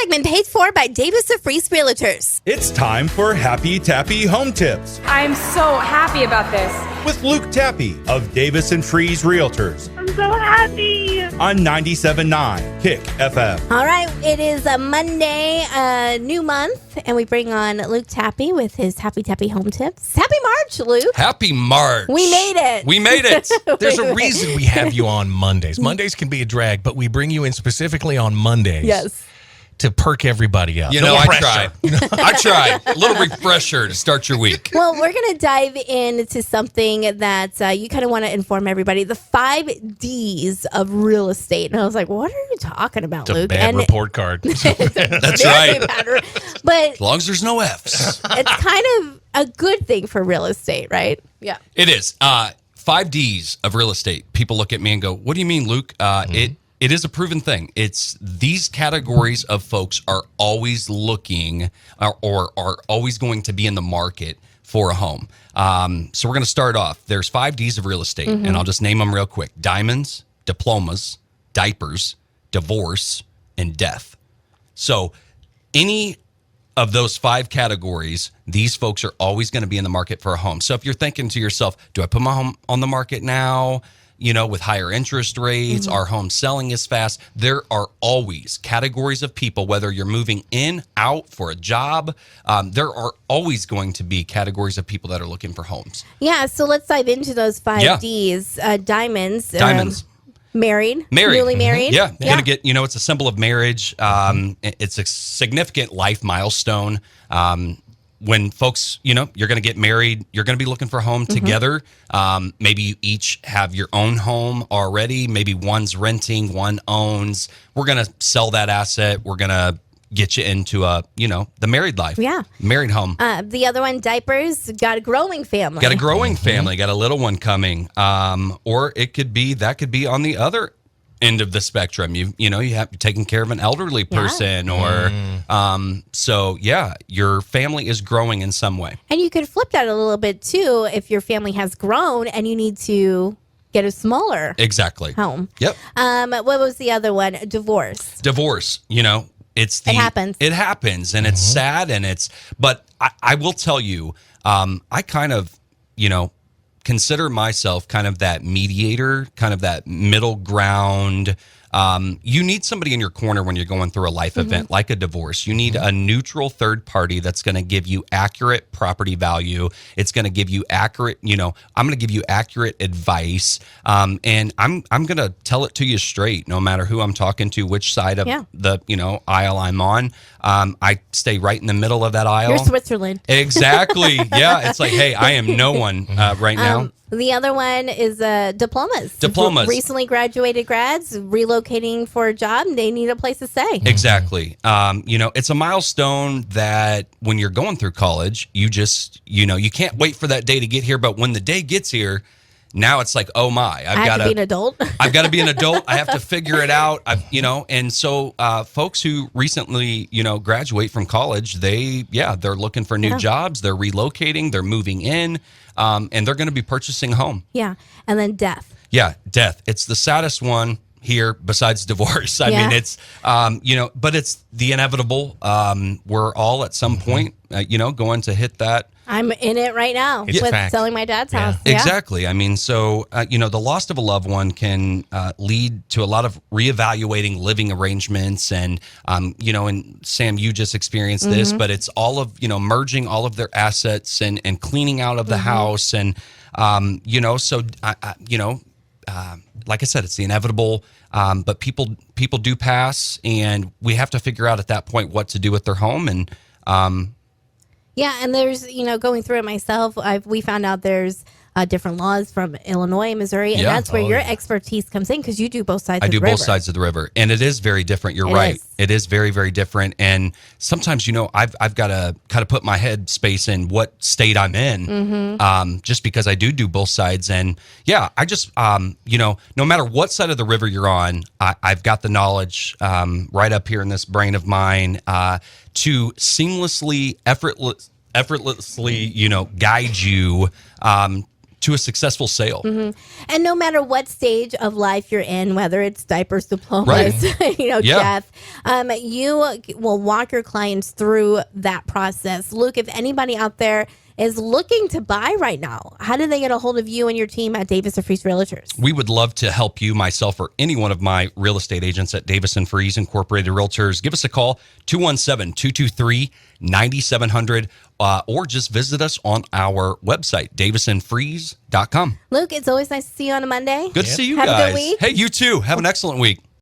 segment paid for by Davis of Freeze Realtors. It's time for Happy Tappe Home Tips I'm so happy about this. with Luke Tappe of Davis and Freeze Realtors I'm so happy. on 97.9 Kick FM. All right, it is a Monday, new month, and we bring on Luke Tappe with his Happy Tappe Home Tips. Happy March, Luke. Happy March. We made it. We made it. There's a reason we have you on Mondays. Mondays can be a drag, but we bring you in specifically on Mondays. Yes. To perk everybody up. You know, I tried. I tried. A little refresher to start your week. Well, we're going to dive into something that you kind of want to inform everybody. The 5 Ds of real estate. And I was like, what are you talking about, It's a Luke? bad report card. Very That's right. bad. But As long as there's no Fs. it's kind of a good thing for real estate, right? Yeah. It is. 5 Ds of real estate. People look at me and go, what do you mean, Luke? It is a proven thing. It's these categories of folks are always looking or are always going to be in the market for a home. So we're going to start off. There's 5 Ds of real estate, and I'll just name them real quick. Diamonds, diplomas, diapers, divorce, and death. So any of those 5 categories, these folks are always going to be in the market for a home. So if you're thinking to yourself, do I put my home on the market now? You know, with higher interest rates, our home selling is fast. There are always categories of people, whether you're moving in, out for a job, there are always going to be categories of people that are looking for homes. Yeah, so let's dive into those 5 Yeah. Ds. Diamonds. Diamonds. Married. Married. Newly married. Yeah. You're going to get, it's a symbol of marriage. It's a significant life milestone. When folks, you're going to get married, you're going to be looking for a home together. Maybe you each have your own home already. Maybe one's renting, one owns. We're going to sell that asset. We're going to get you into the married life. Yeah. Married home. The other one, diapers. Got a growing family. Got a growing family, got a little one coming. Or it could be on the other end of the spectrum. You have taken care of an elderly person or your family is growing in some way. And you could flip that a little bit too if your family has grown and you need to get a smaller Exactly. home. Yep. What was the other one? Divorce. Divorce, it happens. It happens and it's sad but I will tell you, I kind of, consider myself kind of that mediator, kind of that middle ground. You need somebody in your corner when you're going through a life event like a divorce. You need a neutral third party that's going to give you accurate property value. It's going to give you accurate, I'm going to give you accurate advice. And I'm going to tell it to you straight, no matter who I'm talking to, which side of the, aisle I'm on. I stay right in the middle of that aisle. You're Switzerland. Exactly. Yeah. It's like, hey, I am no one right now. The other one is diplomas. Diplomas. Recently graduated grads relocating for a job. They need a place to stay. Exactly. It's a milestone that when you're going through college, you just, you can't wait for that day to get here. But when the day gets here, now it's like, oh my, I have to be an adult. I've got to be an adult. I have to figure it out. And so folks who recently, graduate from college, they're looking for new jobs. They're relocating. They're moving in. And they're going to be purchasing a home. Yeah. And then death. Yeah, death. It's the saddest one here besides divorce. I mean, it's, but it's the inevitable. We're all at some point, going to hit that. I'm in it right now with selling my dad's house. Yeah. Exactly. I mean, so, the loss of a loved one can lead to a lot of reevaluating living arrangements. And, and Sam, you just experienced this, but it's all of, merging all of their assets and cleaning out of the house. And, so, like I said, it's the inevitable, but people do pass, and we have to figure out at that point what to do with their home. And, yeah, and there's, going through it myself, we found out there's different laws from Illinois and Missouri, and that's where your expertise comes in because you do both sides of the river. I do both sides of the river, and it is very different. You're right. It is very, very different, and sometimes, I've got to kind of put my head space in what state I'm in, just because I do both sides, and I just, no matter what side of the river you're on, I've got the knowledge right up here in this brain of mine to seamlessly, effortlessly, guide you to a successful sale. And no matter what stage of life you're in, whether it's diapers, diplomas, Jeff, you will walk your clients through that process. Luke, if anybody out there is looking to buy right now, how do they get a hold of you and your team at Davis and Freeze Realtors? We would love to help you, myself, or any one of my real estate agents at Davis and Freeze Incorporated Realtors. Give us a call, 217-223-9700, or just visit us on our website, davisandfreeze.com. Luke, it's always nice to see you on a Monday. Good to see you Have guys. a good week. Hey, you too. Have an excellent week.